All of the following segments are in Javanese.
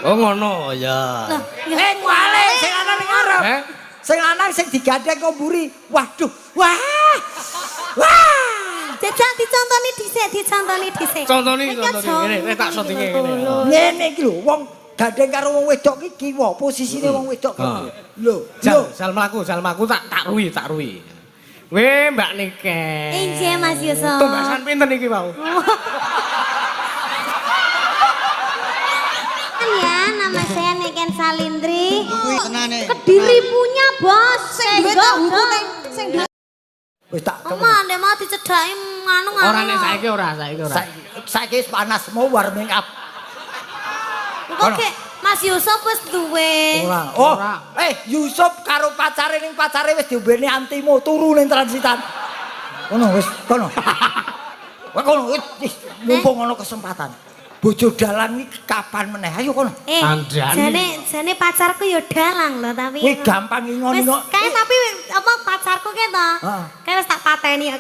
Oh ngono ya. Kuale sing ana ning ngarep. Sing lanang sing digandeng kok mburi. Waduh. Wah. Jajak dicontoni dhisik. Contoni ngene, tak shooting ngene. Ngene iki lho, wong gandeng karo wong wedok iki kiwa, posisine wong wedok. Lho, Sal mlaku tak ruwi. Weh Mbak Niken. Injih Mas Yusuf. Tumbasan pinten iki mau? Ya, nama saya Niken Salindri. Kuwi tenane. Kediri punya bos. Sing wis tak Oma, ndek mau dicedhaki nganu. Orane saiki ora. saiki wis panas mau warming up. Kok Mas Yusuf wis duwe. Ora. Yusuf karo pacare wis diombeni antimo turu ning transitan. Kono wis kono. Wah kono wis mumpung ana kesempatan. Bojo dalang iki kapan meneh? Ayo kono. Jane pacarku ya dalang lho tapi. Kuwi gampang ingon kok. Kae tapi apa pacarku ki to. Kae wis tak pateni.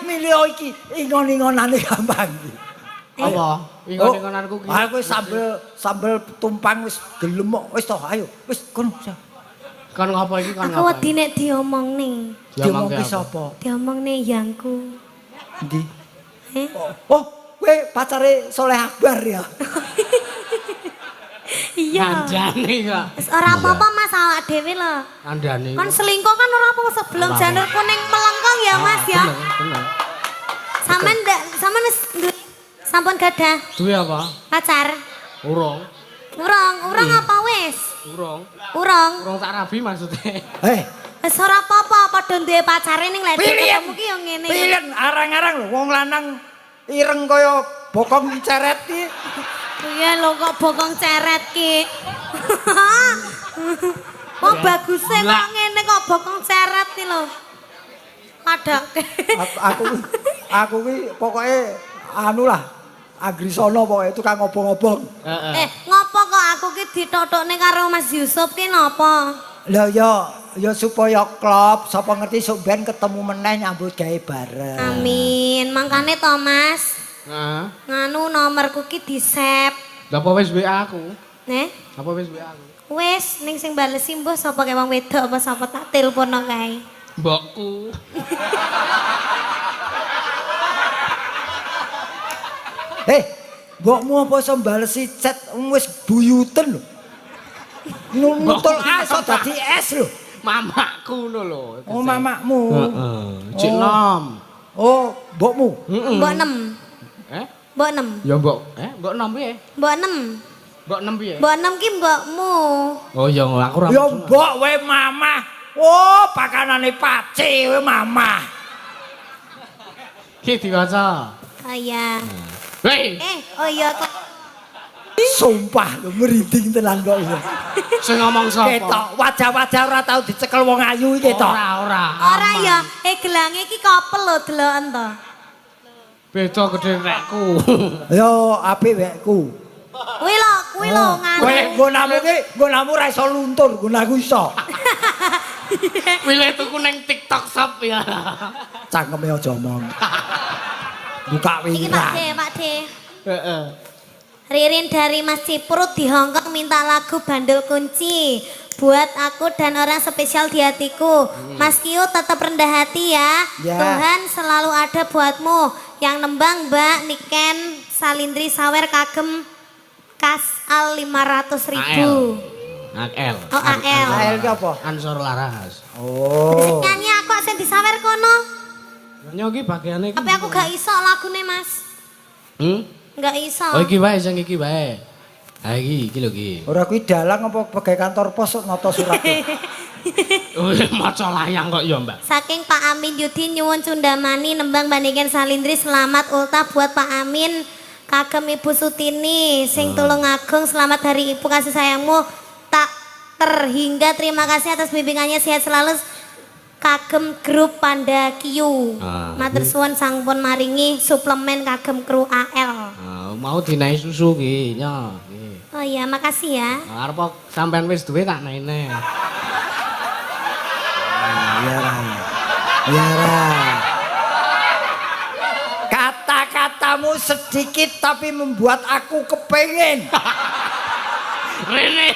Milih iki ingon-ingonane gampang iki. Apa? Ingon-ingonanku ki. Aku sambel tumpang wis gelem kok. Wis toh ayo. Wis kono. Kon ngopo iki kon Aku wedi nek diomongne. Diomong ki sapa? Diomongne yangku. Endi? Oh, kowe pacare Soleh Akbar ya. Iya. Kandhane kok. Wis ora apa-apa Mas awak dhewe lho. Kandhane. Kan selingkuh kan ora apa sebelum janur kuning melengkung ya Mas ya. Bener. Sampeyan wis sampun gadah Duwe apa? pacar? Urung Apa wis? Urung tak rabi maksudnya. Wis ora apa-apa padha duwe pacare ning lek ketemu ki yo ngene. Pilihan arang-arang lho wong lanang ireng kaya bokong ceret ki. Iya lho kok bokong ceret ki. Wong baguse kok ngene kok bokong ceret ki lho. Padake. Aku ki pokoke anu lah Agrisono pokoke tukang ngobong-ngobong. Ngopo kok aku ki ditotokne karo Mas Yusuf ki napa? Lah ya supaya klop sapa ngerti sok ben ketemu meneh nyambut gawe bareng. Amin. Mangkane to Mas. Heeh. Nganu nomorku ki di-save. Lah apa wis WA aku? Apa wis WA aku? Wis ning sing balesi mbah sapa kae wong wedok apa sapa tak telepono kae. Mbokku. Mbokmu apa iso balesi chat wis buyuten lho. Nutul aso dadi es lho. Mamaku ngono lho. Oh mamakmu. Heeh. Cik nom. Oh, mbokmu. Mbok 6. Mbok 6. Ya mbok, mbok nom piye? Mbok 6. Mbok nem piye? Mbok 6 ki mbokmu. Oh ya aku ora. Ya mbok we mamah. Oh, pakanane pace we mamah. Ki diwaca. Oh iya. Hei. Oh iya kok. Sumpah lho merinding tenan kok iki. Sing ngomong sapa? Ketok wajah-wajah ora tau dicekel wong ayu iki ketok. Ora ya, gelange iki kopel lho deloken to. Beda gedhe rekku. Yo apik wekku. Kuwi lho nganu. Kowe nggonamu ra iso luntur, nggonaku iso. Pilih tuku ning TikTok Shop ya. Cangkeme aja omong. Buka Iki wiran. Pak De. Heeh. Ririn dari Mas Ciprut di Hongkong minta lagu Bandul Kunci buat aku dan orang spesial di hatiku. Mas Kio tetap rendah hati ya. Tuhan selalu ada buatmu. Yang nembang Mbak Niken Salindri Sawer kagem kas al 500.000. AL. Oh AL. AL ki apa? Ansor Laras. Oh. Nyanyi aku sing disawer kono. Nyoki bagiane iki. Tapi aku gak iso lagune Mas. Gak iso. Oh iki wae sing iki wae. Ha iki lho iki. Ora kuwi dalang apa pegawai kantor pos nata surat. Oh maca layang kok ya, Mbak. Saking Pak Amin Yudi nyuwun Cundamani nembang Bandikan Salindri selamat ultah buat Pak Amin. Kagem Ibu Sutini sing tulung agung selamat hari Ibu kasih sayangmu tak terhingga terima kasih atas bimbingannya sehat selalu. Kagem grup Panda Kiyu. Matur suwun sampun maringi suplemen kagem kru AL. Mau dinaik susu ki nya. Oh iya, makasih ya. Arep sampean wis duwe tak naine. Ya Ra. Kata-kata kamu sedikit tapi membuat aku kepengen. Rene.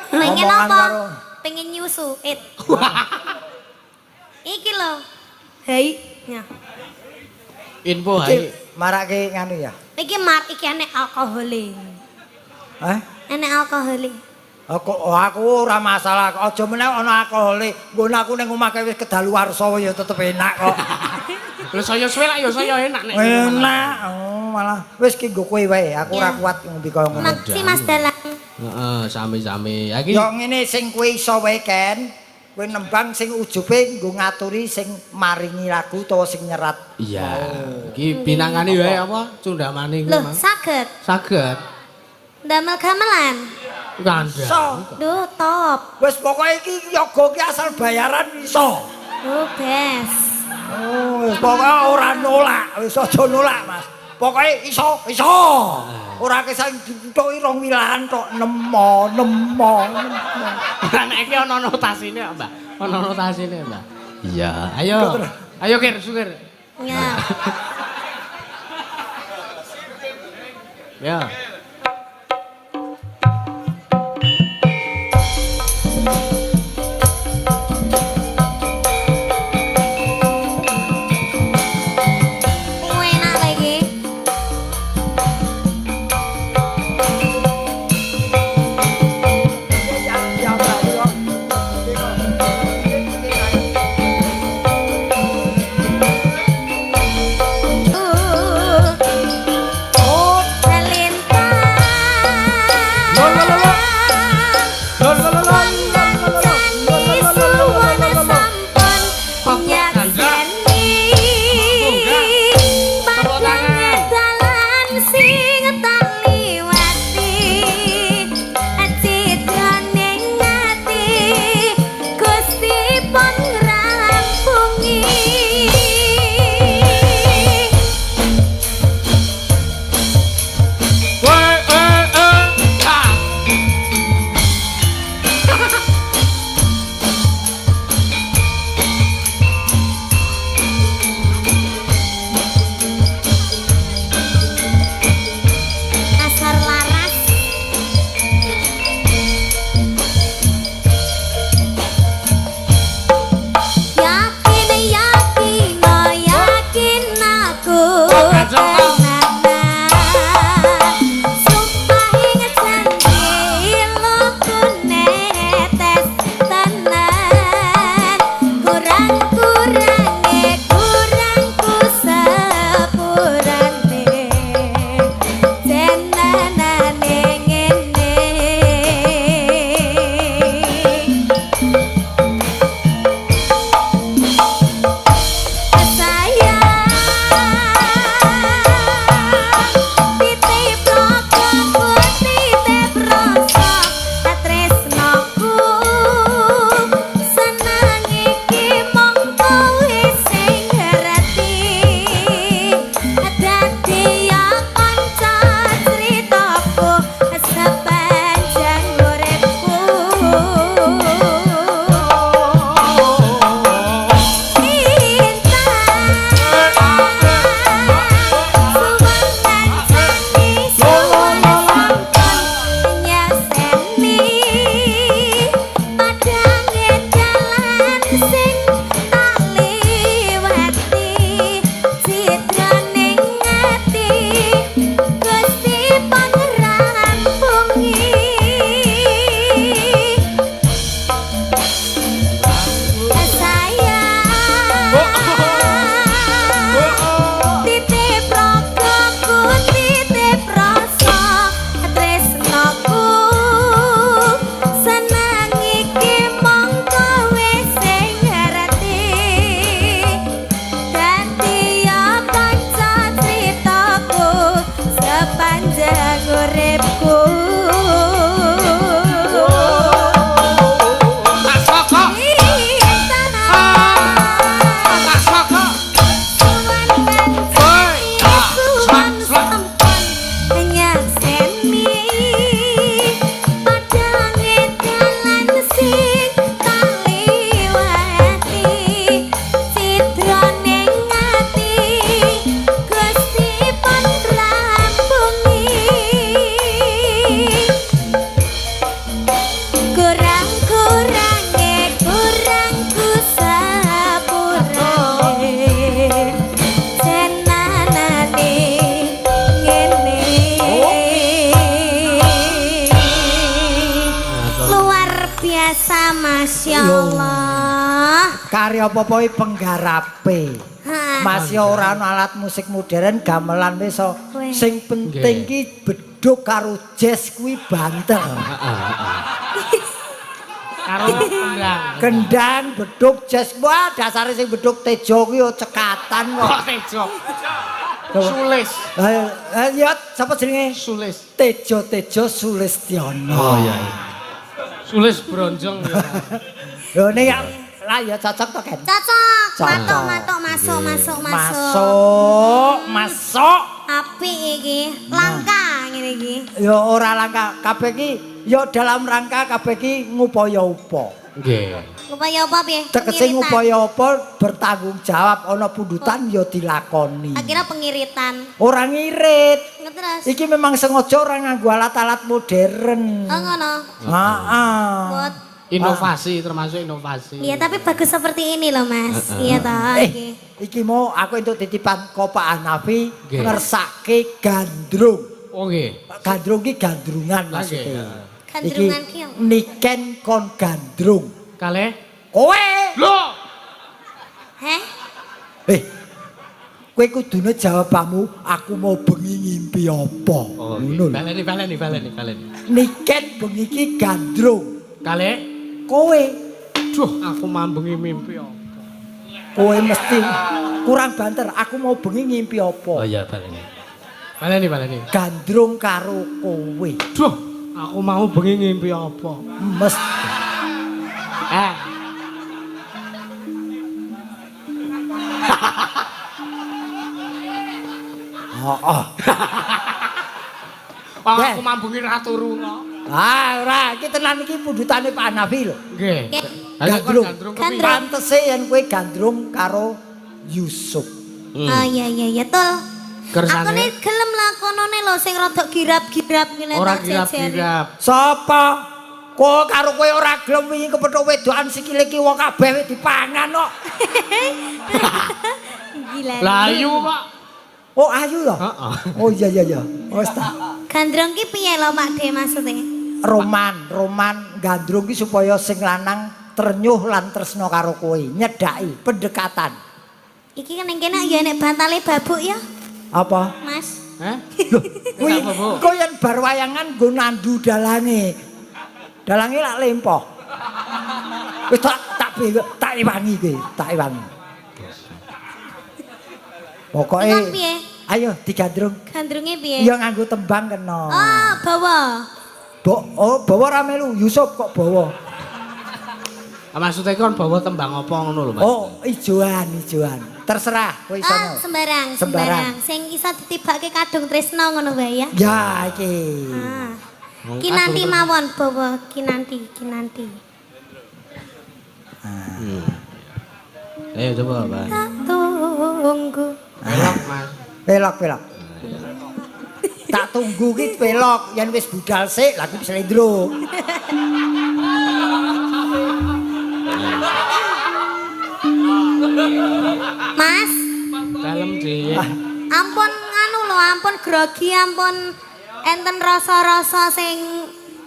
Pengen Omongan apa? karo. Pengen nyusu. Iki lho. Hei. Ya. Info Iki hai. marake nganu ya. Iki enek alkohole. Hah? Enek alkohole. Aku ora masalah. Aja meneh ana alkohole. Nggon aku ning omah wis kedaluwarsa ya tetep enak kok. Lho saya suwe lak ya saya enak nek. Enak. Oh, malah wis ki nggo kowe wae. Aku ora Ya. kuat ngombe kaya ngono. Maksi Mas Dalang. Heeh, sami-sami. Ha iki Ya ngene sing kowe iso wae Ken. Kowe nembang sing ujube nggo ngaturi sing maringi lagu utawa sing nyerat. iya. Iki binangane wae apa Cundamani kuwi, Loh, Mang. saged. Saged. Damel gamelan. Ganda. So, Duh, top. wis pokoke iki yoga ki asal bayaran iso. Duh, best. Oh, wis pokoke ora nolak, wis aja nolak, Mas. Pokoke iso. Ora kesang ditutuki rong wilahan tok nemo. Nek iki ana notasine kok, Mbak. Ana notasine, Mbak. Iya, ayo. Ayo Kir, sukir. Ya. Ya. Enak lagi. Asar laras. Yakin aku tenanan. Sumpah ingat janji lokune tes tenan. Kurangku sepurane. Senanane ngene. Sayang Allah. Karya apa-apa penggarape. Masih ora ana alat musik modern gamelan wis sing penting ki bedhug karo jazz kuwi banter. Karo kendang. Gendang bedhug jazz wah dasare sing bedhug tejo kuwi cekatan kok. Kok tejo. Sulis. Ya sapa jenenge? Sulis. Tejo Sulistiono. Oh iya. Sulis bronjong ya. Lho ning lah ya cocok to Ken? Cocok. Matuk masuk. Apik iki. Langka ngene iki. Ya ora langka kabeh iki ya dalam rangka kabeh iki ngupaya-upa. Nggih. Upaya apa piye? Tegese ngupaya apa bertanggung jawab ana pundutan ya dilakoni. Akhirnya pengiritan. Ora ngirit. Terus. Iki memang sengaja ora nganggo alat-alat modern. Oh ngono. Heeh. Buat Inovasi termasuk inovasi. iya tapi bagus seperti ini loh Mas. Iya toh iki. Iki mau aku entuk titipan kok Pak Hanafi ngersake gandrung. Oh nggih. Gandrung ki gandrungan maksudnya. Gandrungan ki. Niken kon gandrung. Kalih Kowe. lho. Heh? Kowe kudune jawabanmu aku mau bengi ngimpi apa. Ngono lho. Baleni. Niken bengi ki gandrung. Kalih Kowe. duh aku mambengi mimpi apa. Kowe mesti kurang banter. Aku mau bengi ngimpi apa. Oh iya baleni. Gandrung karo kowe. Duh, aku mau bengi ngimpi apa? Mesti. Aku mambengi ra turu kok. Ora, iki tenan iki pundutane Pak Hanafi lho. Nggih. Gandrung. Gandrung. Pantese yen kowe gandrung karo Yusuf. Oh iya tol. Kersane. Aku nih gelem lakonone lho sing rada girap-girap ngene Ora tak jejeri. girap-girap. Sapa? Kok karo kowe ora gelem wingi kepethuk wedokan sikile kiwa kabeh wis dipangan kok. Gila. Layu kok. Oh ayu lho. Heeh. Oh iya. Wis ta. Gandrung ki piye lho Pak De maksudnya? Roman gandrung ki supaya sing lanang ternyuh lan tresno karo kowe, nyedaki pendekatan. Iki kan ning kene ya nek bantale babuk ya, Apa? Mas. Heh? Kuwi Kenapa, Bu? kowe yen bar wayangan nggo nandu dalange. Dalange lak lempoh. Wis tak iwangi kowe, tak iwangi. Pokoke Ikan piye? ayo digandrung. Gandrunge piye? Ya nganggo tembang kena. Oh, bawa. Bawa ra melu, Yusuf kok bawa. Maksudnya kon bawa tembang apa ngono lho, Mas? Oh, ijoan. Terserah kowe iso. Ah, sembarang. Sing iso ditibake kadung tresno ngono wae ya. Ya iki. Ah. Kinanti mawon bawa kinanti. Ayo coba, Pak. Tak tunggu. Pelok, Mas. Pelok. Tak tunggu ki pelok, yen wis budal sik lagi slendro. Mas, Dalem dhewe. ampun nganu lho, ampun grogi, ampun enten rasa-rasa sing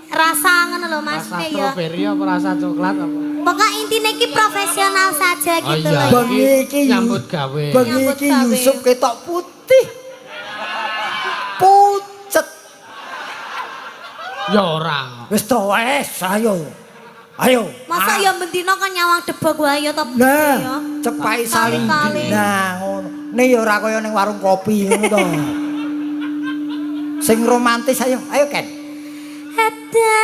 rasa ngono lho Mas Rasa ya. stroberi apa rasa coklat apa? Pokok intinya ki profesional saja gitu loh ya. Bengi iki nyambut gawe. Bengi Nyambut iki gawe. Yusuf ketok putih. Pucet. Ya ora. Wis to wis ayo. Masa ya bendina kan nyawang debok wae ya to. Nah, cepai saling Kali-kali. nah ngono. Nih ya ora kaya ning warung kopi ngono to. Sing romantis ayo Ken. Ada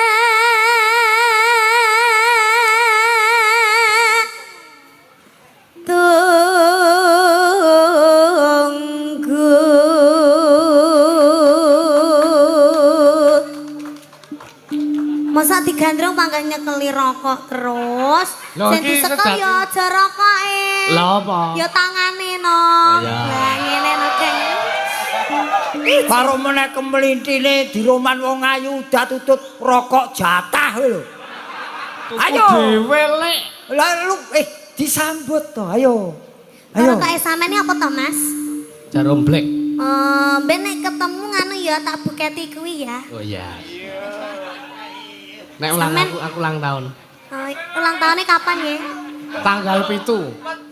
tunggu masa digandrung pangkat nyekeli rokok terus Loh, sing iki disekel sedang- ya aja rokoke Lah apa? ya tangane no Iya. lah ngene no Kang. Karo meneh kemlintine diroman wong ayu udah tutut rokok jatah kowe lho. Ayo. Dhewe lek. Lah lu disambut to, ayo. Rokoke sampeyan apa to Mas? Jarum black. Ben nek ketemu nganu ya tak buketi kuwi ya. Oh iya. Nek ulang Sampean- aku ulang tahun. Oh, ulang tahunnya kapan ya? Tanggal 7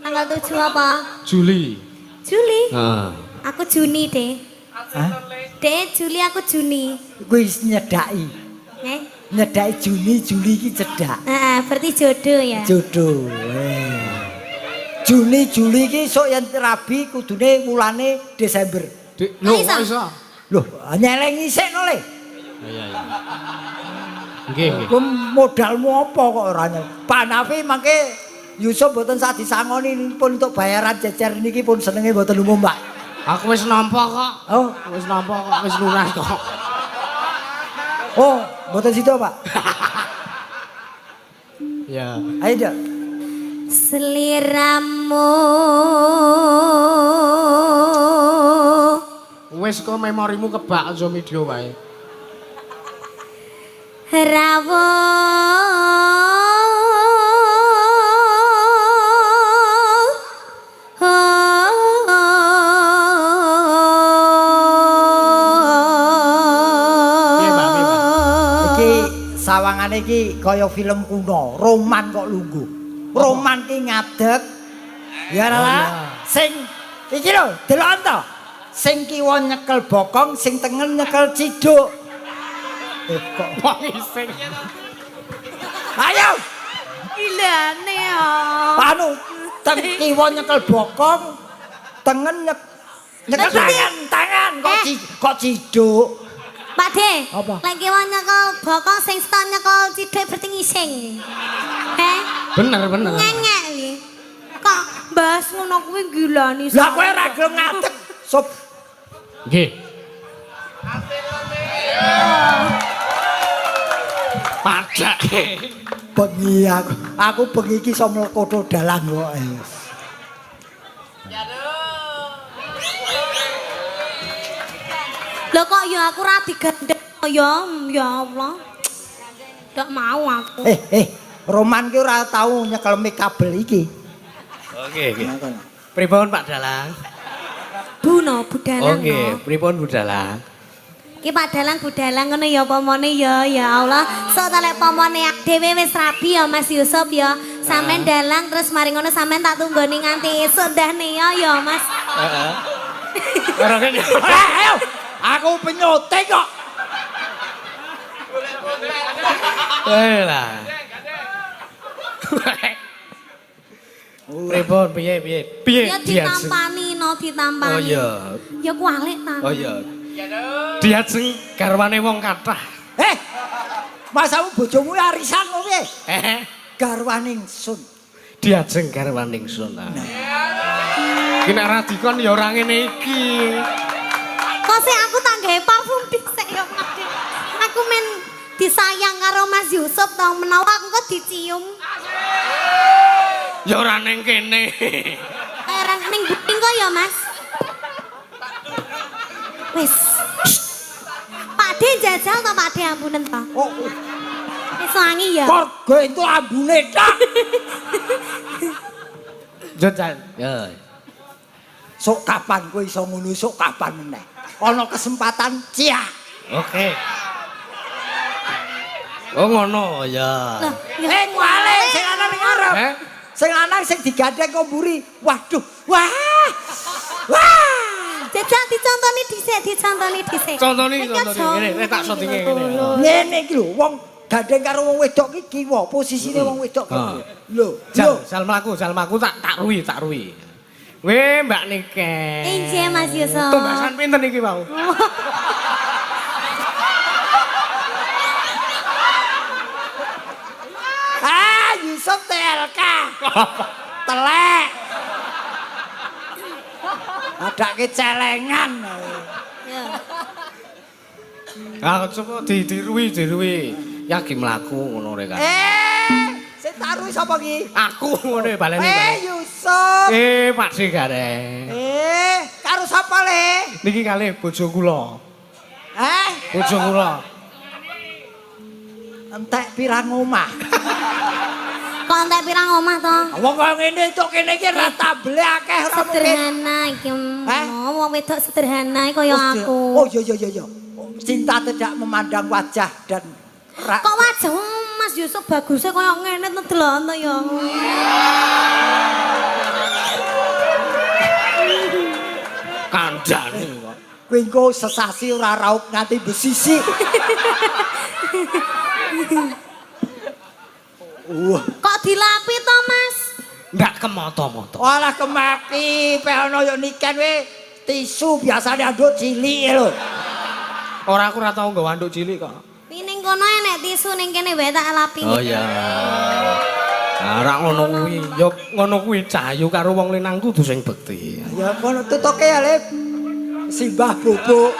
Tanggal 7 apa? Juli. Juli? Heeh. Aku Juni deh. Hah? Deh Juli aku Juni. Kuwi nyedaki. Nyedaki Juli iki cedak. Berarti jodoh ya. Jodoh. Juli iki sok yen rabi kudune wulane Desember. Lho, kok iso? Loh, nyeleng isik no le. Iya. Nggih, nggih. Ku modalmu apa kok ora nyel. Pak Nafi mangke Yusuf mboten sak disangoni pun untuk bayaran jejer niki pun senenge mboten umum, Pak. Aku wis nampa kok. Oh, Wis nampa kok, wis lunas kok. oh, mboten situ, Pak. Ya. Ayo, Dok. Seliramu Wis kok memorimu kebak aja video wae. Rawo Sawangane iki kaya film kuno, roman kok lungguh. Roman ki ngadeg. Ya ora. Sing iki lho, delok to. Sing kiwa nyekel bokong, sing tengen nyekel ciduk. Kok Wong ising. ayo. ilane ya. Anu, teng kiwa nyekel bokong, tengen nyekel tangan kok ciduk. Pak De, Apa? lagi wong nyekel bokong sing stan nyekel ciduk berarti ngising. Bener. Ngengek iki. Kok bahas ngono kuwi gilani. Lah kowe ora gelem ngadeg. Sob. Nggih. Pajak. Bengi aku bengi iki iso mlekoto dalan kok. Lho kok ya aku ra digandeng ya Allah. Ndak mau aku. Roman ki ora tau nyekel mic kabel iki. Oke. Pripun Pak Dalang? Buno budalang. Oke, pripun Bu Dalang? Ki Pak Dalang budalang ngono ya pomone ya Allah. Sok ta lek pomone dhewe wis rabi ya Mas Yusuf ya. Sampeyan dalang terus mari ngono sampeyan tak tunggoni nganti esuk ndahne ya Mas. Heeh. Ora kene. Ayo. Aku penyoting kok. Lah. Pripun piye? Ya ditampani no ditampani. Oh iya. Ya kualik ta. Oh iya. Diajeng garwane wong kathah. Masamu bojomu arisan kok piye? Garwane Garwaning sun. diajeng garwaning sun. Ki nek ra dikon ya ora ngene iki. Kok sih aku tak gawe parfum dhisik ya Mas. Aku men disayang karo Mas Yusuf tau menawa aku kok dicium. Ya ora ning kene. Ora ning buting kok ya Mas. Wis. Pak De jajal to Pak De ampunen to. Oh, Wis wangi ya. korgo itu ambune tok. Jajal. Ya. Sok kapan kowe iso ngono, sok kapan meneh. Ana kesempatan cia. Oke. Oh ngono ya. Loh, Kuale sing ana ning ngarep. Sing lanang sing digandeng kok mburi. Waduh. Wah. jajal dicontoni dhisik. Contoni. Ngene tak shooting ngene. Ngene iki lho, wong gandeng karo wong wedok iki kiwa, posisine wong wedok kok. Lho, Jal mlaku tak ruwi. Weh Mbak Nike. Injih Mas Yusuf. Tumbasan pinten iki mau? Yusuf TLK. Telek. Adake celengan. Ya. Ah coba diruwi. Yaki mlaku ngono rek. Sing taruh sapa iki? Aku ngono baleni. Yusuf. Pak Sigare. Karo sapa le? Niki kalih bojo kula. Bojo kula. Entek pirang omah. Kok entek pirang omah to? Wong kaya ngene tok kene iki ra tabele akeh ora mungkin. Sederhana iki. Wong wedok sederhana kaya aku. Oh iya. Cinta tidak memandang wajah dan Kok wajah Mas Mas Yusuf bagusnya kayak ngene to delok ya. Kandhane kok. Kowe engko sesasi ora raup nganti besisi. Wah, Kok dilapi to, Mas? Ndak kemoto-moto. walah kemaki, pe ana yo niken we tisu biasane anduk cilik lho. Ora aku ora tau nggawa anduk cilik kok. Pi ning kono enek tisu ning kene wae tak lapi. Oh iya. Ora ngono kuwi. Ya ngono kuwi cahayu karo wong lanang kudu sing bekti. Ya kono tutuke ya, Lip. Simbah bubuk.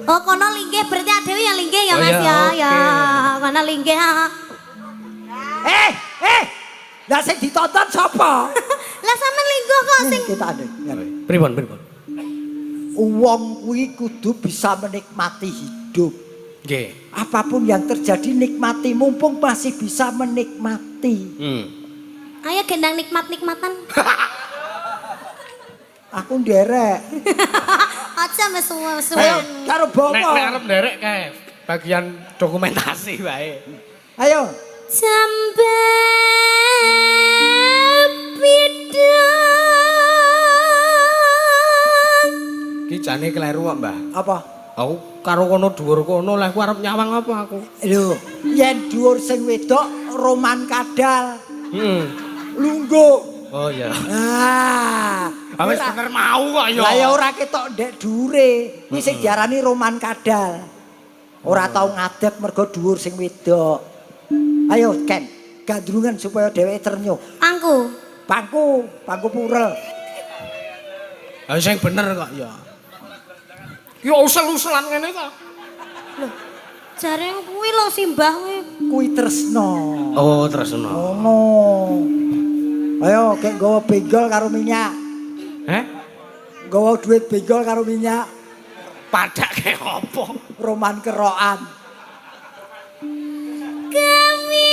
Oh, kono linggih berarti adewe ya linggih ya, Oh, Mas ya, ya. oke. Ya, kono linggih. Lah sing ditonton sapa? Lah sampean linggo kok sing Kita ada. Pripun? Wong kuwi kudu bisa menikmati hidup. Nggih. Apapun yang terjadi nikmati mumpung masih bisa menikmati. ayo gendang nikmat-nikmatan. Aku nderek. Aja mesu-mesu. Ayo karo Nek bongo. arep nderek kae bagian dokumentasi wae. Ayo. Jambe bidang. Ki jane kleru kok, Mbah. Apa? Aku karo kono dhuwur kono lah aku arep nyawang apa aku. Lho, yen dhuwur sing wedok roman kadal. Lungguh. Oh iya. Ah. Wis bener mau kok ya. Lah ya ora ketok ndek dhuwure. Kuwi sing diarani roman kadal. Ora tau ngadeg mergo dhuwur sing wedok. Ayo Ken, gandrungan supaya dheweke ternyuh. Angku. Pangku purel. Ha sing bener kok ya. Ya usel-uselan ngene ta. Jare kuwi lho simbah kuwi. Kuwi tresno. Oh, tresno. Ngono. Ayo kek nggawa benggol karo minyak. Nggawa duit benggol karo minyak. Padake opo? Roman kerokan. Kami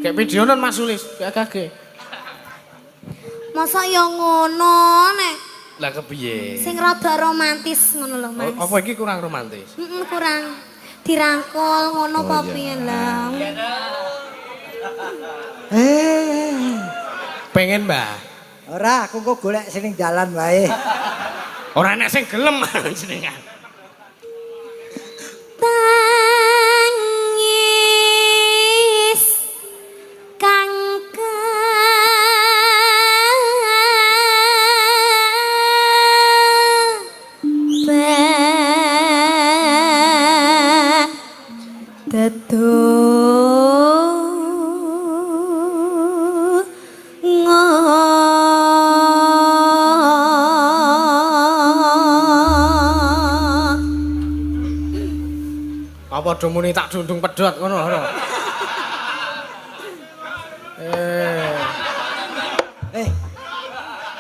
Kayak videonan Mas Sulis, kayak kage. masa ya ngono nek Lah kepiye? sing rada romantis ngono lho Mas. Apa iki kurang romantis? Kurang dirangkul ngono apa piye lah. Pengen, Mbah. Ora, aku kok golek sing ning dalan wae. Ora enek sing gelem jenengan. Tangis kang Apa domune tak dundung pedhot ngono lho.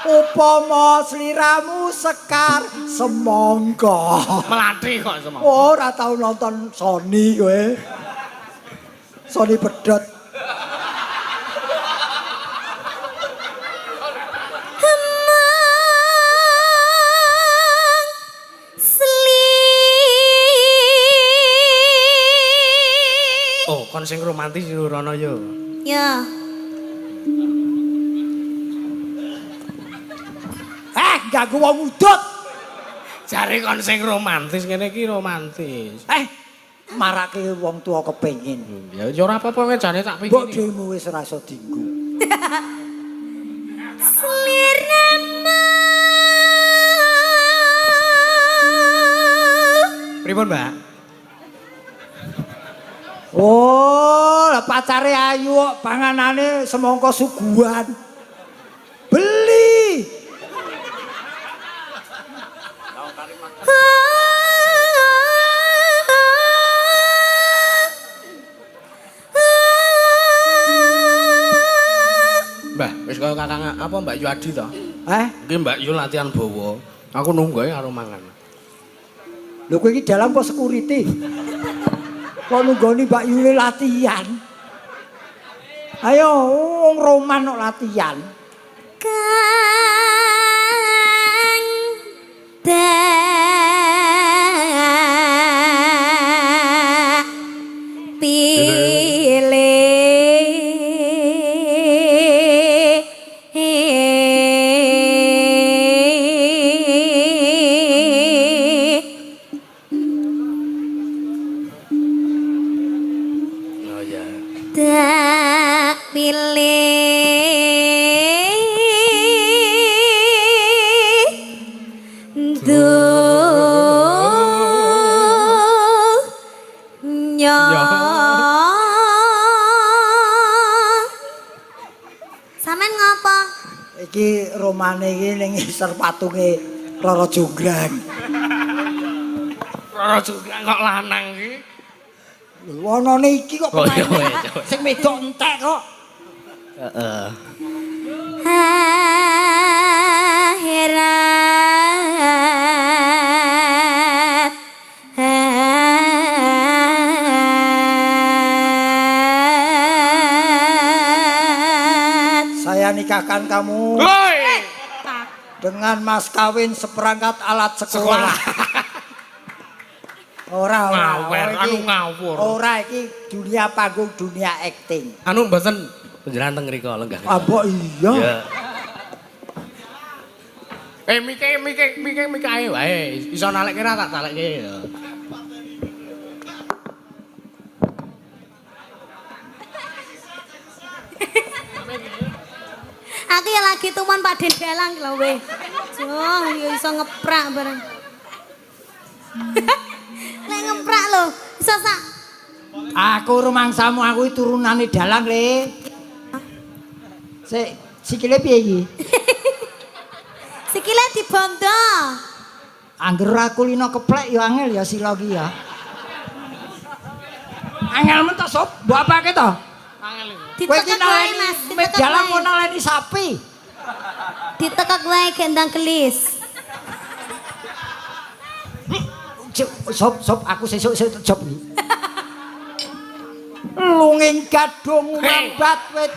Upama sliramu sekar semangka. Melathi kok semua. Ora tau nonton Sony kowe. Sony pedhot. Oh, kon sing romantis Rono yo. Ya. Ganggu wong udut. Jare kon sing romantis ngene iki romantis. Marake wong tua kepengin. Ya ora apa-apa jane tak Mbok pikir. dhewe wis ora iso dienggo. Sliramu. Pripun, Mbak? Oh, lah pacare ayu kok panganane semangka suguhan. Beli. Mbah, wis kaya kakang apa Mbak Yu Adi to? Eh? Iki Mbak Yu latihan bawa. Aku nunggu ae karo mangan. Lho kowe iki dalam kok security. Kok nunggoni Mbak Yuli latihan. Ayo wong roman kok latihan. Kang tak Sampeyan ngopo? Iki romane iki ning isor patunge Rara Jonggrang. Rara Jonggrang kok lanang iki. Lho anane iki kok Oh, iya, pemain. iya. Sing wedok entek kok. Heeh. Akhirat Saya nikahkan kamu Woi. dengan mas kawin seperangkat alat sekolah. Ora Ngawur, iki- anu ngawur. Ora iki dunia panggung, dunia acting. Anu mboten panjenengan teng mriku lenggah. Apa iya? Ya. Mike ae wae. Iso nalekke ra tak talekke ya. Aku ya lagi tumon Pak Den Dalang lho we. Joh, ya iso ngeprak bareng. Lek ngeprak lho, iso sak. Aku rumangsamu, aku iki turunane dalang, Le. Sik, sikile piye iki? Sikile dibondo. Angger ora kulino keplek ya angel ya sila iki ya. Angel men to, Sob? Mbok apake to? Kowe iki Ditekek wae naleni Mas, met ditekek dalang mau wae. naleni sapi. Ditekek wae gendang gelis. Sob, aku sesuk job iki. Lunging gadung mambat wit.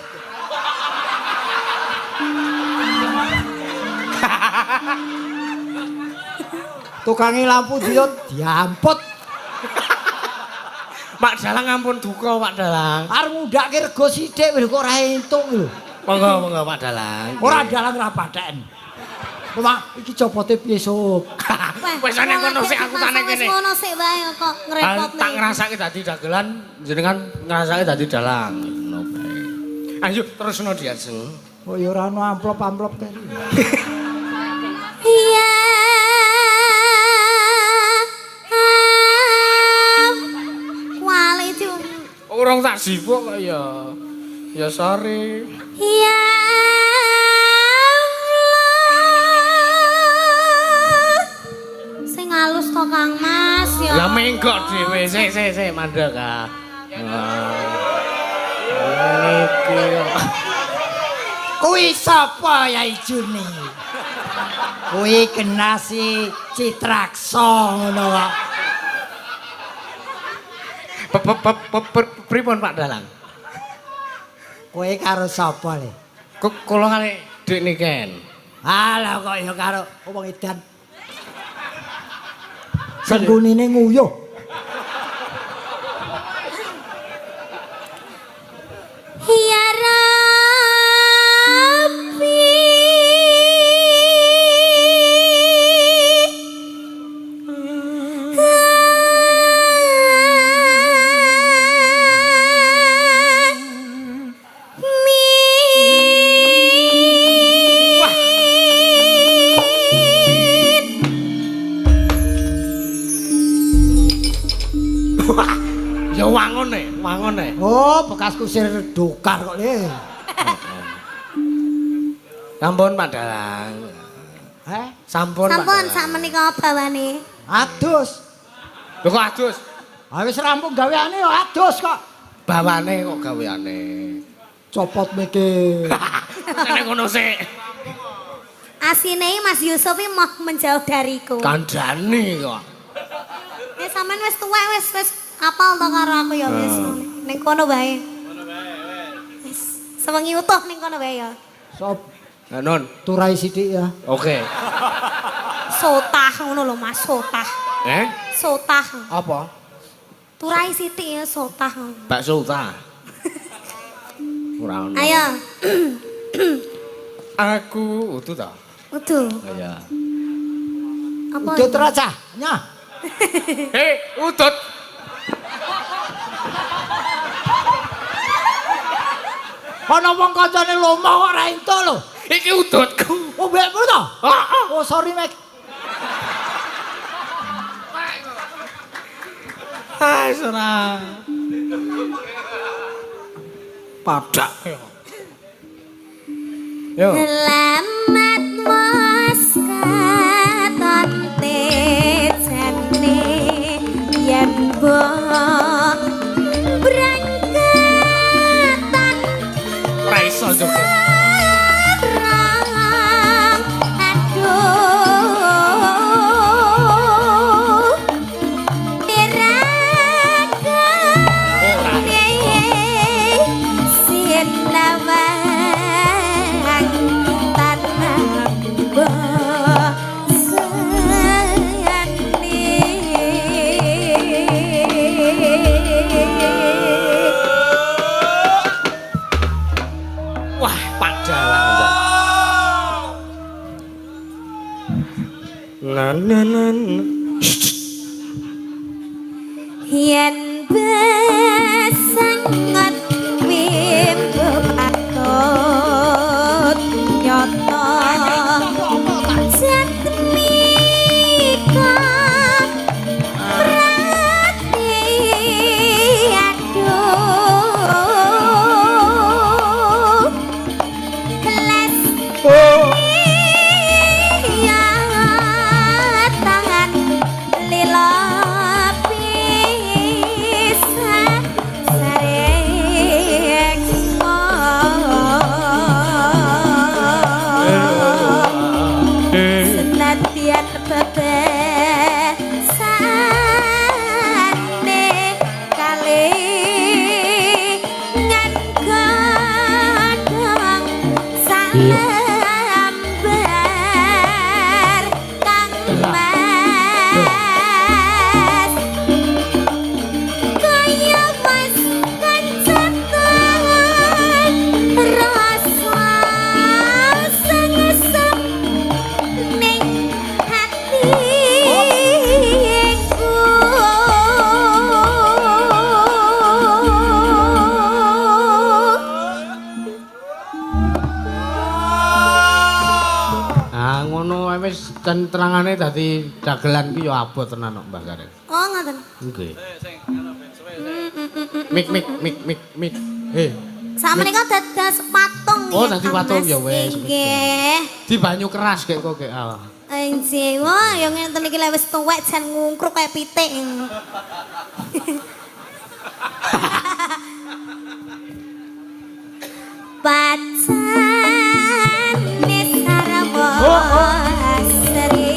Tukangi lampu diod diamput. Pak Dalang ampun duka Pak Dalang. Arep ngundake rego sithik wis kok ora entuk lho. Monggo Pak Dalang. Ora dalang ora paten. Mak iki copote piye, Sob? Wis ana kono sik aku tane Wis kene. ngono sik wae kok ngrepotne. Tak ngrasake dadi dagelan jenengan ngrasake dadi dalang. Ngono bae. Ayo terusno diajeng. Oh ya ora ono amplop-amplop kene. Iya. Wale cum. Urung tak sibuk kok ya. Ya sorry. Ya Allah. Sing halus to Kang Mas ya. Lah menggok dhewe sik mandek ah. Iki kok. Kuwi sapa ya ijune? Kuwi Genasi Citraksa ngono kok. Pripun Pak Dalang? Kowe karo sapa le? Kula kali Dik Niken. Alah kok ya karo wong edan. Senggunine nguyuh. Ya Rabbi. Ya wangone. Oh, bekas kusir dokar kok le. Sampun Pak Dalang. Sampun Pak Sampun Dalang. sak menika bawane. Adus. Lho kok adus? Ha wis rampung gaweane ya adus kok. Bawane kok gaweane. Copot mikir. Nek ngono sik. Asine Mas Yusuf iki mau menjauh dariku. Kandhani kok. sampean wis tuwek wis apal to karo aku ya wis. Ning kono bae. Wis sewengi utuh ning kono bae ya. Sop. Non, Turai sithik ya. oke. Sotah ngono lho Mas, sotah. Sotah. Apa? Turai sithik ya sotah. Bakso ta. Ora ono. Ayo. Aku utuh ta? Utuh. Iya. Apa? Udut raja. Nyah. Udut. Ana wong kancane lomo kok ora entuk lho. Iki udutku. Oh, mbekmu to? Heeh. Oh, sorry, Mek. Hai, ora. Padak ya. Yo. Selamat mos katon tejane yen mbok berangkatan Ora iso joget. Yen besangat wimbo patut nyoto jatmika prati aduh kelas tangan lila Centrangane dadi dagelan ki ya abot tenan kok Mbah Karek. Oh ngoten. Nggih. Mik. Sakmenika dados patung Oh, dadi patung ya wis. Nggih. Di banyu keras kek kok kek. Anjing, wah ya ngenten iki lek wis tuwek jan ngungkruk kaya pitik. Pacane sarwa asri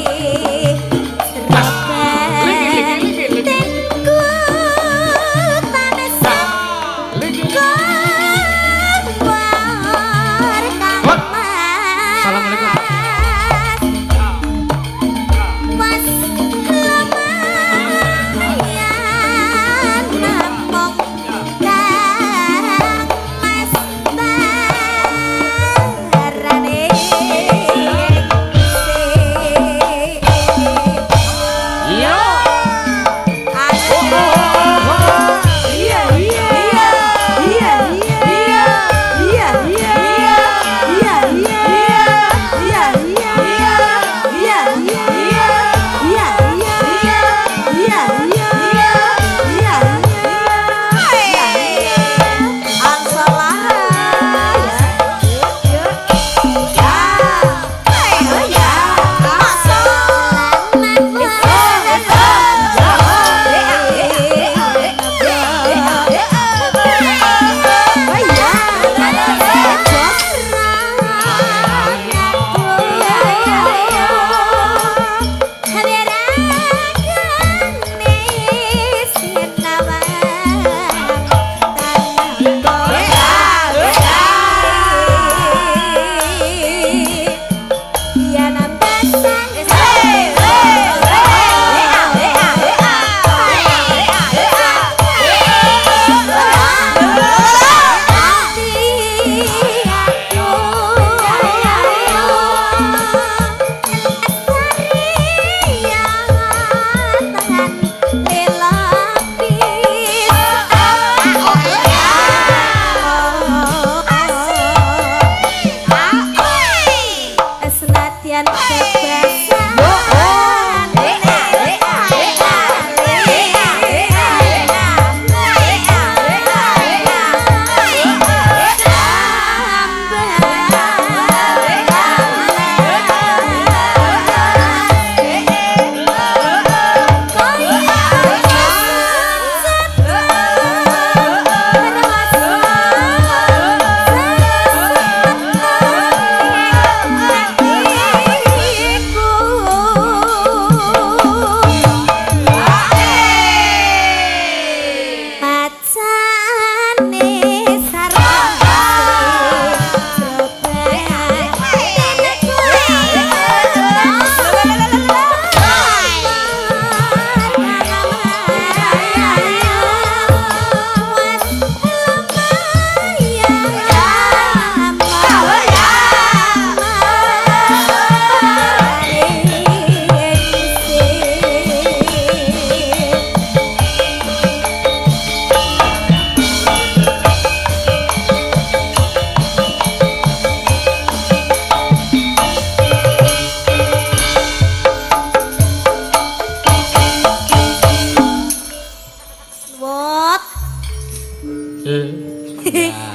Yeah.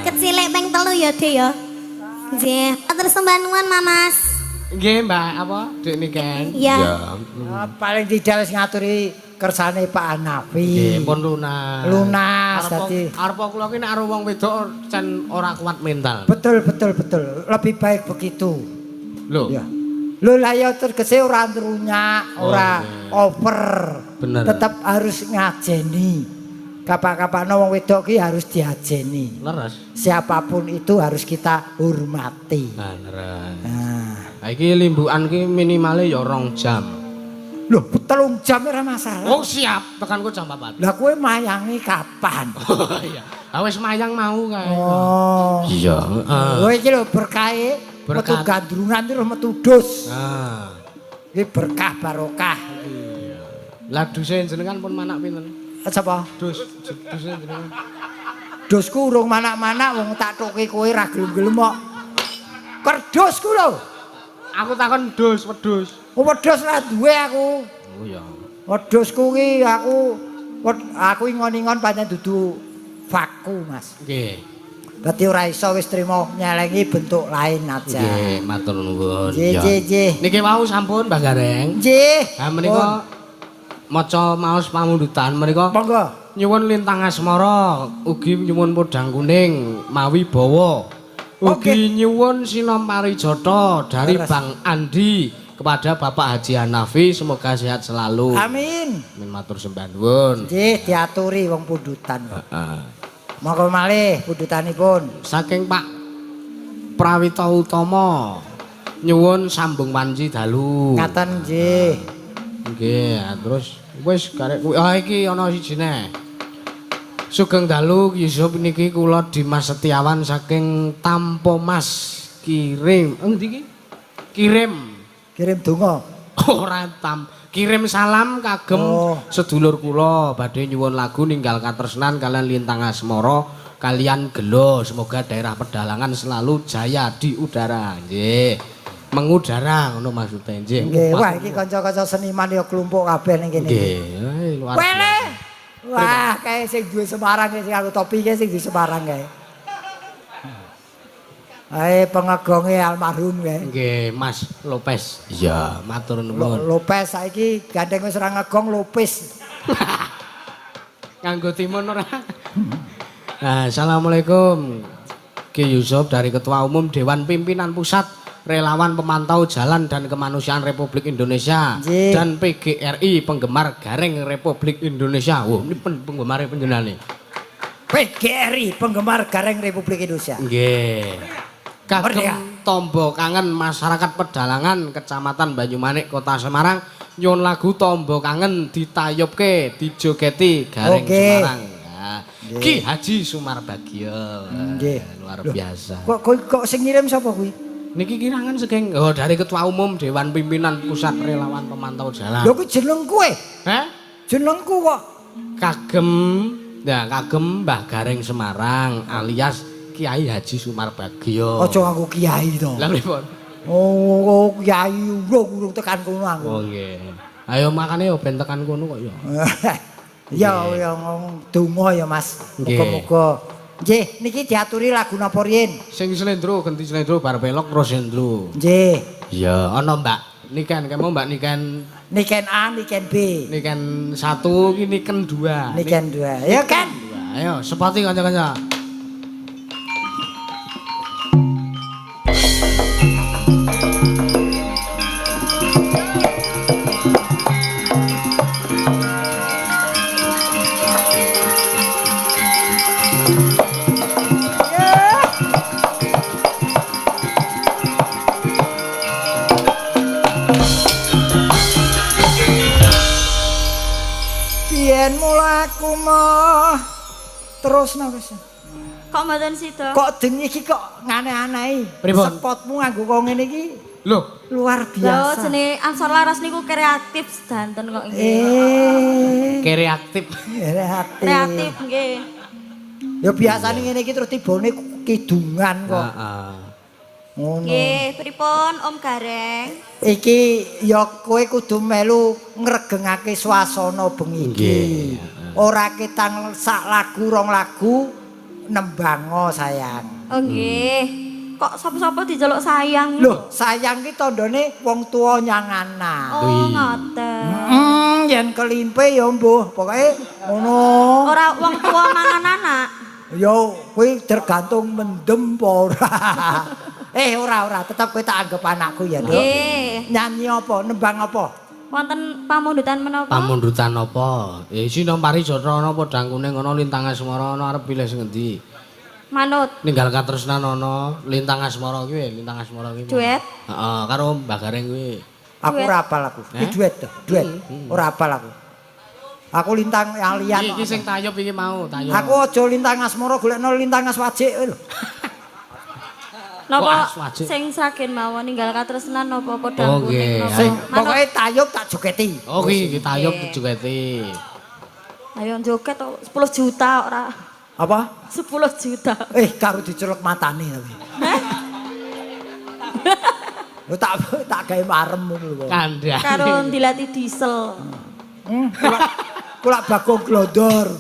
Kecilek ping 3 ya, Dik ya. Nggih, matur sembah nuwun, Mamas. Nggih, Mbak, apa? Dik niken. Ya. Paling tidak wis ngaturi kersane Pak Hanafi. Nggih, pun lunas. Lunas dadi. Arep kula ki nek karo wong wedok cen ora kuat mental. Betul. Lebih baik begitu. Lho. Ya. Lho lah ya tegese ora ndrunyak, ora over. Bener. Tetap harus ngajeni. Kapan-kapan wong wedok ki harus diajeni. Leres. Siapapun itu harus kita hormati. Nah, leres. Nah. Iki limbukan ki minimale ya 2 jam. Loh, 3 jam ora masalah. Oh, siap. Tekanku jam 4. Lah kowe mayangi kapan? Oh iya. Ah wis mayang mau kae. Oh. Iya, Kowe iki lho berkahe metu gandrungan terus metu dus. Ah. Iki berkah barokah iki. Lah duse jenengan pun manak pinten? Sapa? Duse jenengan. Dusku urung manak-manak wong tak toke kowe ra gelem-gelem kok. Kerdusku lho. Aku takon dus, wedhus. Wedhus ra duwe aku. Oh iya. Wedhusku ki aku ingon-ingon pancen dudu fakku, Mas. Nggih. Dadi ora iso wis trimo nyelengi bentuk lain aja. Nggih, matur nuwun. Nggih. Niki wau sampun Mbah Gareng. Nggih. Ha menika maca maos pamundutan menika. Monggo. Nyuwun lintang asmara, ugi nyuwun podang kuning mawi bawa. Ugi nyuwun sinom parijata dari Bang Andi kepada Bapak Haji Hanafi, semoga sehat selalu. Amin. Min matur sembah nuwun. Nggih, diaturi wong pundutan. Heeh. Monggo malih pundutanipun. Saking Pak Prawito Utama nyuwun sambung wanci dalu. Ngaten nggih. Nggih, terus wis karek kuwi. Ah iki ana sijine. Sugeng dalu Yusuf niki kula Dimas Setiawan saking Tampo Mas kirim. Endi iki? Kirim donga. Ora kirim salam kagem sedulur kula badhe nyuwun lagu ninggal katresnan kalian lintang asmara kalian gelo semoga daerah pedalangan selalu jaya di udara nggih mengudara ngono maksudnya nggih Wah iki kanca-kanca seniman ya klumpuk kabeh ning kene nggih luar biasa wah kae sing duwe Semarang sing aku topi kae sing di Semarang kae Ae pengagonge almarhum kae. Nggih, Mas Lopez. Iya, matur nuwun. Lopez saiki gandeng wis ora ngegong Lopez. Nganggo timun ora? Nah, assalamualaikum. Ki Yusuf dari Ketua Umum Dewan Pimpinan Pusat Relawan Pemantau Jalan dan Kemanusiaan Republik Indonesia dan PGRI Penggemar Gareng Republik Indonesia. Wah, ini penggemar panjenengan nih. PGRI Penggemar Gareng Republik Indonesia. Nggih. Kagem tombo kangen masyarakat pedalangan Kecamatan Banyumanik Kota Semarang nyuwun lagu tombo kangen ditayubke dijogeti Gareng Semarang. Nah, Ki Haji Sumar Bagio. Luar biasa. Kok sing ngirim sapa kuwi? Niki kirangan saking dari Ketua Umum Dewan Pimpinan Pusat Relawan Pemantau Jalan. Lho kuwi jeneng kowe? Hah? Jenengku kok. Kagem Mbah Gareng Semarang alias Kiai Haji Sumar Bagio. Aja ngaku kiai to. Lah pripun? Oh, Kyai urung tekan kono aku. Oh nggih. Ayo makane yo ben tekan kono kok yo. Ya donga ya Mas. Muga-muga. Nggih, niki diaturi lagu napa riyin? Sing slendro ganti slendro bar pelok terus slendro. Nggih. Iya, ana Mbak. Niken kemo Mbak Niken. Niken A, Niken B. Niken 1 iki Niken 2. Niken 2. Ya kan? Ayo, sepati kanca-kanca. Yen mulaku mah terus wis. Kok mboten sida? Kok deng iki kok ngane-anehi. Pripun? Spotmu nganggo kok ngene iki Loh, luar Lho, biasa. jenenge Ansor Laras niku kreatif sedanten kok nggih. kreatif. Kreatif nggih. Ya biasane ngene iki terus tibane kidungan kok. Heeh. Ngono. Nggih, pripun Om Gareng? Iki ya kowe kudu melu ngregengake swasana bengi iki. Ora ketang sak lagu rong lagu nembango sayang. Oh nggih. Kok sapa-sapa diceluk sayang? Loh, sayang ki tandane wong tuwa nyang anak. Oh, ngoten. Yen kelimpe ya mbuh, pokoke ngono. Ora wong tua mangan anak. Ya kuwi tergantung mendem apa ora. Ora, tetep kowe tak anggap anakku ya, Nduk. Nggih. Nyanyi apa, nembang apa? Wonten pamundutan menapa? Pamundutan apa? Sinompari Jatra ana podang kuning ana lintang asmara ana arep pilih sing endi? Manut. Ninggal katresnan ana lintang asmara kuwi, lintang asmara kuwi. Duet. Heeh, karo Mbak Gareng kuwi. Aku ora apal aku. Iki duet to, duet. Ora apal aku. Aku lintang yang liyan. Iki sing tayub iki mau, tayub. Aku aja lintang asmara golekno lintang aswajik lho. Napa Wah, wajib. sing sagen mawon ninggal katresnan napa Oh, podang nggih. kuning napa? Sing Manut. pokoke tayub tak jogeti. Oh iki tayub dijogeti. Ayo joget to 10 juta ora. Apa? 10 juta. Karo diceluk matane tapi. Lho tak gawe marem ngono lho. Kandhane. Karo dilatih diesel. Kulak bagong glodor.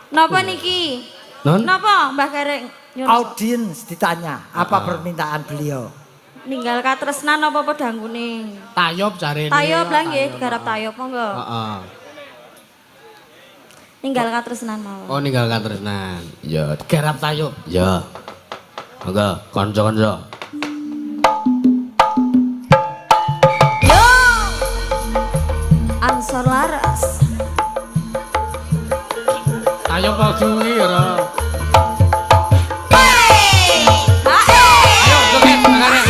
Napa niki? Non? Napa Mbah Gareng? Nyuwun. Audiens ditanya, apa permintaan beliau? Ninggal katresnan apa podang kuning? Tayub jarene. Tayub lah nggih, garap tayub monggo. Heeh. Ninggal katresnan mawon. Oh ninggal katresnan. Ya, garap tayub. Ya. Monggo kanca-kanca. Yo! Ansor Laras. Tayub kok duwi ora. Ayo joget Mbak Gareng.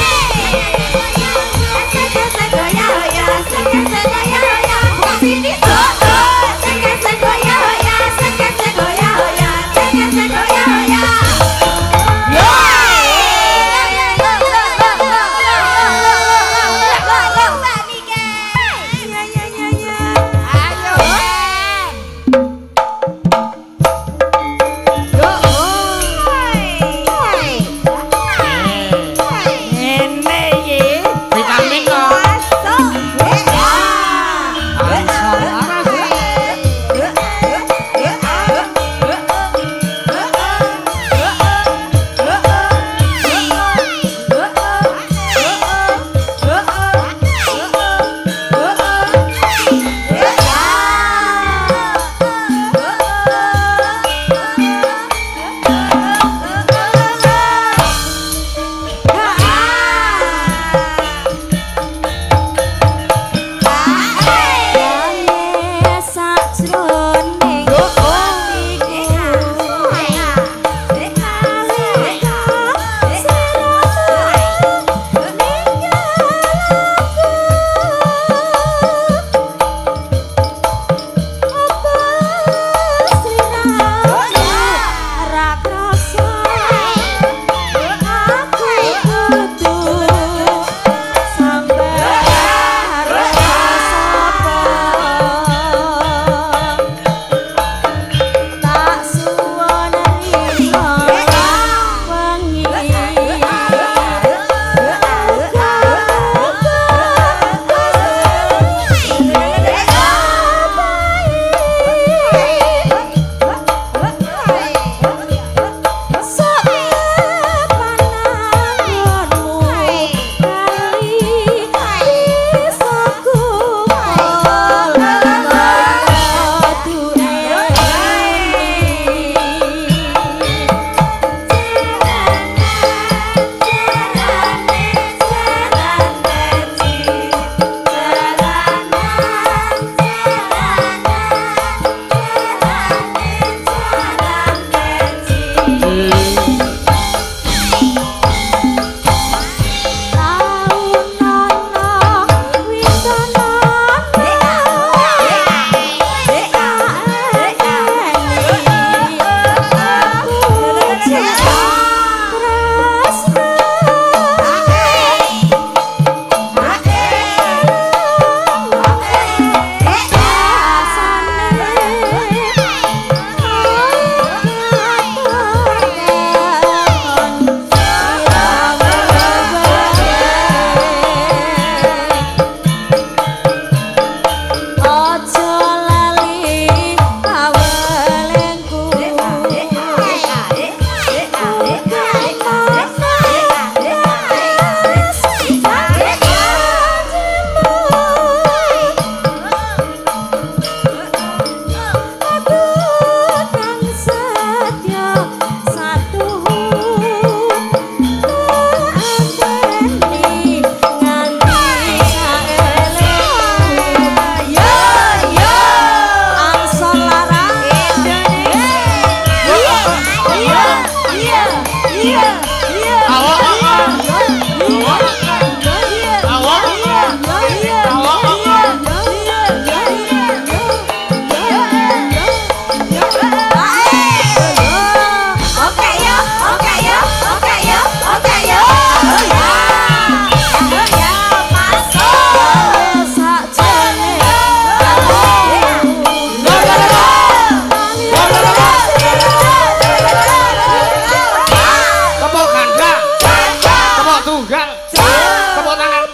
Nomor tunggal. Tepuk tangan.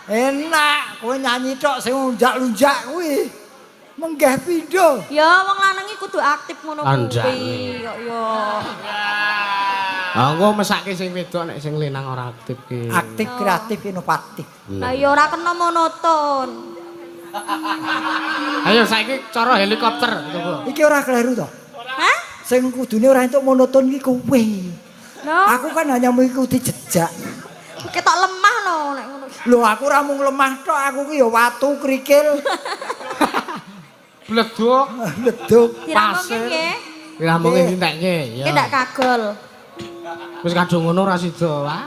Enak, kowe nyanyi tok sing lunjak-lunjak kuwi. Menggah pindho. Ya wong lanang iki kudu aktif ngono Anjane. kuwi. Yo. Ah, engko mesake sing wedok nek sing lenang ora aktif ki. Aktif, kreatif, inovatif. Lah ya ora kena monoton. Ayo saiki cara helikopter coba. Iki ora kleru to. Hah? Sing kudune ora entuk monoton iki kowe. No. Aku kan hanya mengikuti jejak. Ketok lemah no nek ngono. Lho aku ora mung lemah tok, aku ki ya watu krikil. Bleduk. Leduk. Dirampungke Pasir. nggih. Dirampungke dintekke ya. Ki ndak kagol. Wis kadung ngono ora sida, Pak.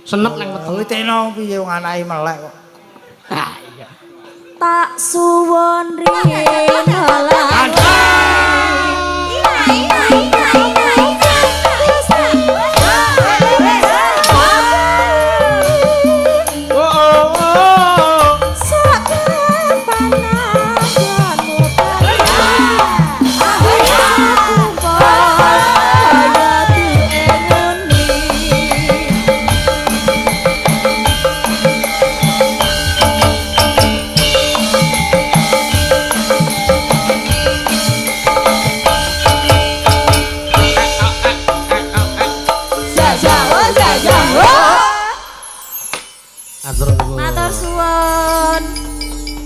Senep nang weteng. Kowe teno piye wong anake melek kok. Ha iya. Tak suwon rino lan. Matur suwun.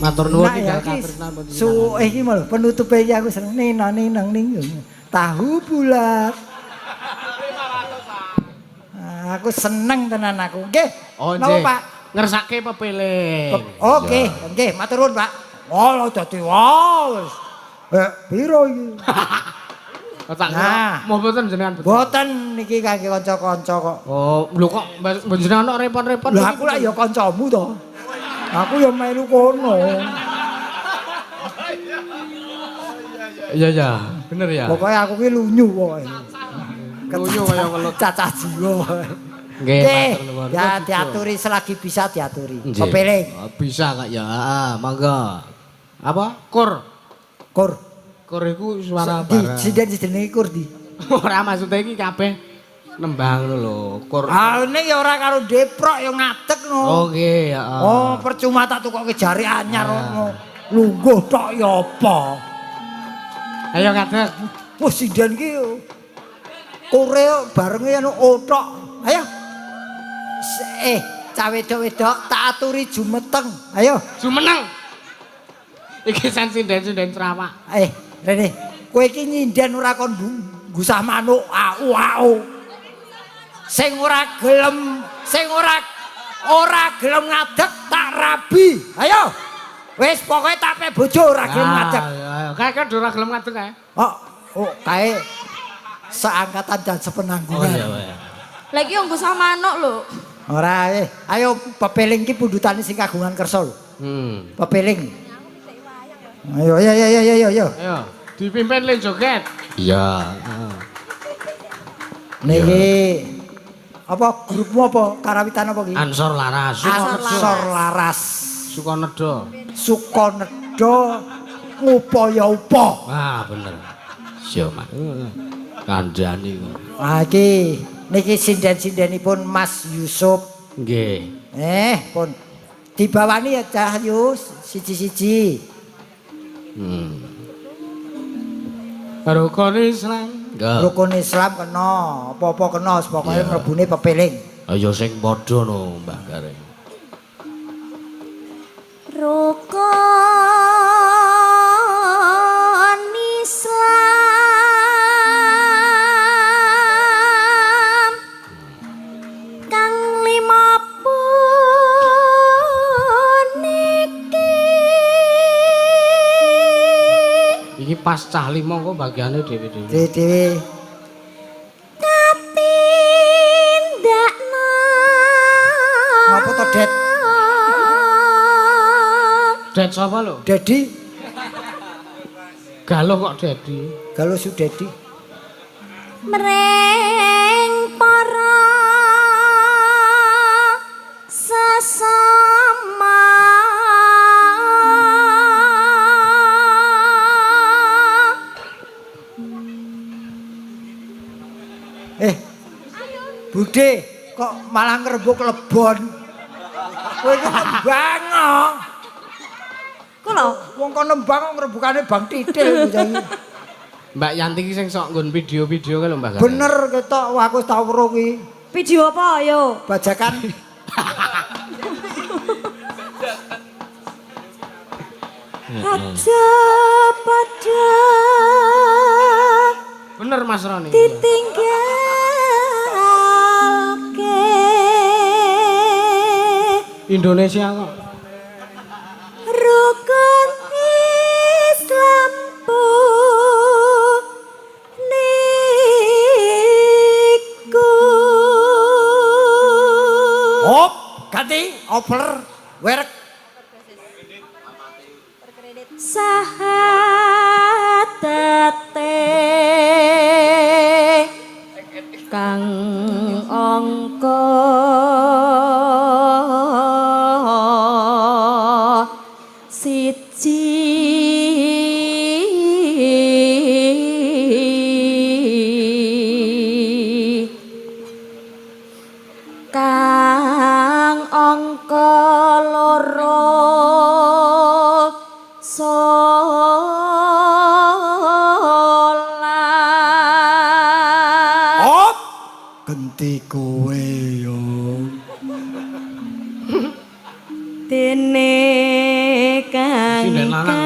Matur nuwun Nah, ya, tinggal iki katresnan pun iki malah penutupe iki aku seneng nang ning tahu bulat. Aku seneng tenan aku. Nggih. Oh, Napa, nggih. Pak? Ngersake pepeling. Oke, nggih, matur nuwun, Pak. Oh, dadi wis. Piro iki? Tak Nah. mau boten jenengan betul. Boten niki kangge kanca-kanca kok. Oh, lho kok jenengan kok repot-repot. Lha aku lak ya kancamu to. Aku ya melu kono. Iya ya, bener ya. Pokoke aku ki lunyu pokoke. Lunyu kaya welut. Cacah jiwa. Nggih, Nggih, matur nuwun. ya diaturi selagi bisa diaturi. Nggih. Kepeling. Oh, bisa Kak ya. Mangga. Apa? Kur. Kur. Kur iku suara Di barang. jenenge kur di. Ora maksudnya iki kabeh nembang ngono lho. Kur. Ah ini ya ora karo deprok ya ngadeg no. Oke, ya. Oh, percuma tak tukoke jari anyar ngono. Lungguh tok ya apa. Ayo ngadeg. Wes sinden ki yo. Kure barenge anu otok. Ayo. Cah wedok-wedok tak aturi jumeteng. Ayo. Jumeneng. Iki sen sinden-sinden Sarawak. Rene, kowe iki nyinden ora kon gusah manuk au. Sing ora gelem ngadeg tak rabi. Ayo. Wis pokoke tak pe bojo ora gelem ngadeg. Ayo, kae ora gelem ngadeg kae. Oh, kae seangkatan dan sepenanggungan. Lagi yang gusah manuk lho. Ora, ayo pepeling ki pundutane sing kagungan kersa lho. Pepeling. Ayo. Ayo, dipimpin le joget. Iya, Niki apa grupmu apa karawitan apa ki? Ansor Laras. Ansor Laras. Sukonedo. Sukonedo ngupaya-upa. Ah, bener. Iya, Mas. Kandhani. Ah iki niki sinden-sindenipun Mas Yusuf. Nggih. Pun dibawani ya Cah Yus siji-siji. Rukun Islam. Rukun Islam kena, apa-apa kena, pokoke mlebune pepeling. Ayo sing padha no, Mbah Gareng. Rukun Islam kang lima puniki. Iki pas cah 5 kok bagiane dhewe-dhewe. Dhewe. Katindakna. Ngapa to, Det? Det sapa lho? Dedi, Galuh kok Dedi. kalau su Dedi. Mring para sesama Bude, kok malah ngerebuk lebon. Kowe iki nembang. Kok lho? Wong kok nembang kok ngerebukane Bang Titil bocah iki. Mbak Yanti ki sing sok nggon video-video kan lho Mbak Gareng. Bener ketok aku wis tau weruh kuwi. Video apa ayo? Bajakan aja pada Bener Mas Roni. ditinggalke Indonesia kok. rukun Islam niku. hop, ganti opler werek Sahatate kang angka siji kang angka loro sholat. hop, ganti kowe yo. Dene Sinden kang lanang.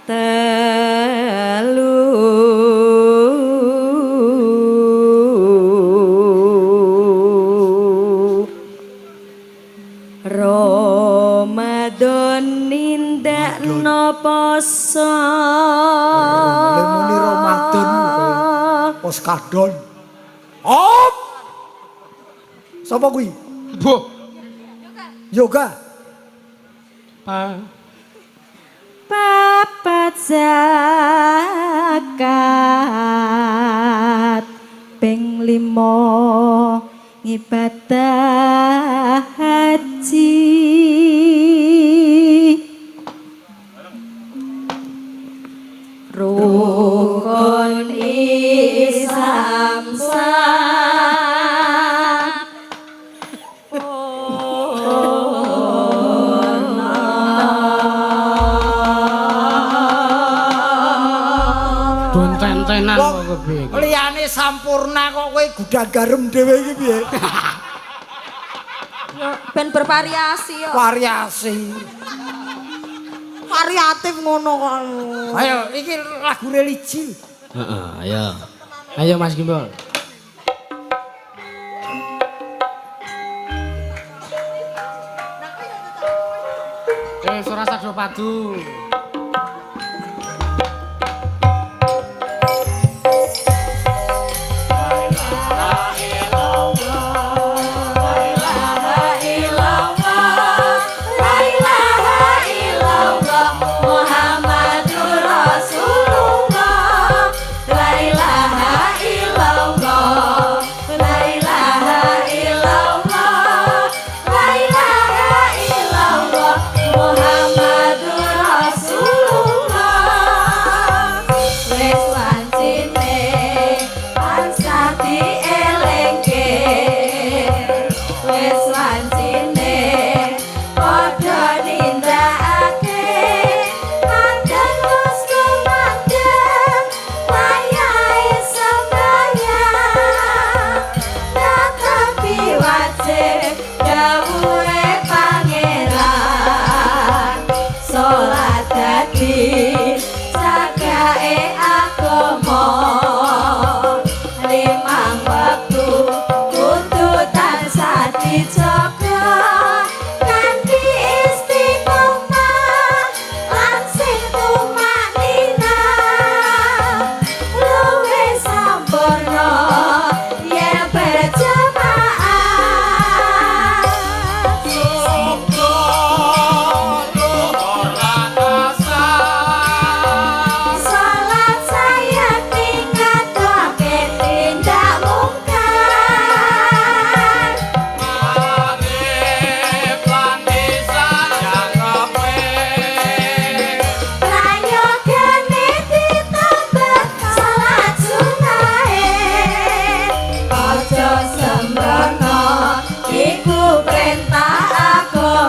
telu Ramadan nindakno poso. Lemuni Ramadan pos kadon. Hop. Sapa kuwi? Boh. Yoga. Papat zakat ping 5 ngibadah haji. Rukun Islam Donten-tenan kok kepiye. Liyane sampurna kok kowe gudang garam dhewe iki piye? Ben bervariasi yo. Variasi. Variatif ngono kok. Ayo iki lagu religi. Heeh, ayo. Ayo Mas Gimbal. Surasa do padu.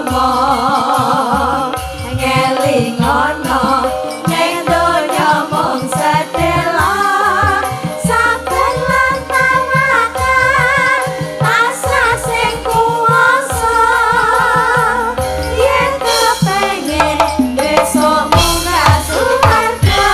agama ngelingono ning donya mung sedela saben lan tawakan pasrah sing kuwasa yen kepengin besok munggah suwarga.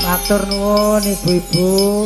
Matur nuwun ibu-ibu.